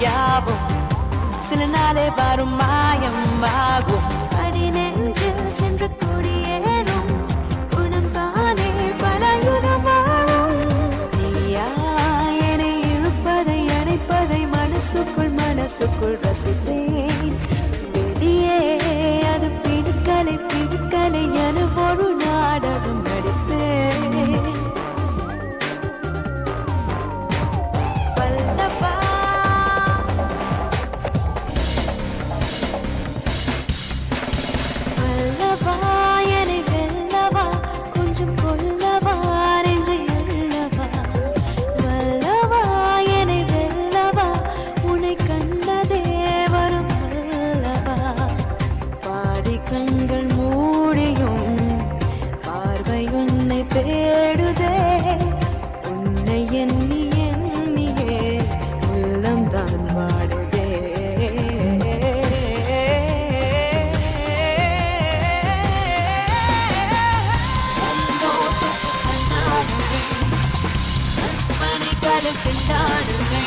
யாவும் சில நாளே வரும் மாயம் ஆகும். அடி நெஞ்சில் சென்று கொடியேறும் குணம் தானே பலயுகம் வாழும். நீயா என்னை இழுப்பதை அணைப்பதை மனசுக்குள் ரசித்தேன். வெளியே அது பிடிக்கலை என ஒரு நாடகம் நடித்தேன். வல்லவா வல்லவா என்னை வெல்லவா கொஞ்சம் கொல்லவா நெஞ்சை எல்லவா. வல்லவா என்னை வெல்லவா உன்னை கண்டதே வரும் அல்லவா. பாதி கண்கள் மூடியும் பார்வை உன்னை தேடுதே. உன்னை எண்ணியே உள்ளம்தான் வாடுதே. சந்தோஷம் கண்ணாடுவே கற்பனை கடல் பின்னாடுவே.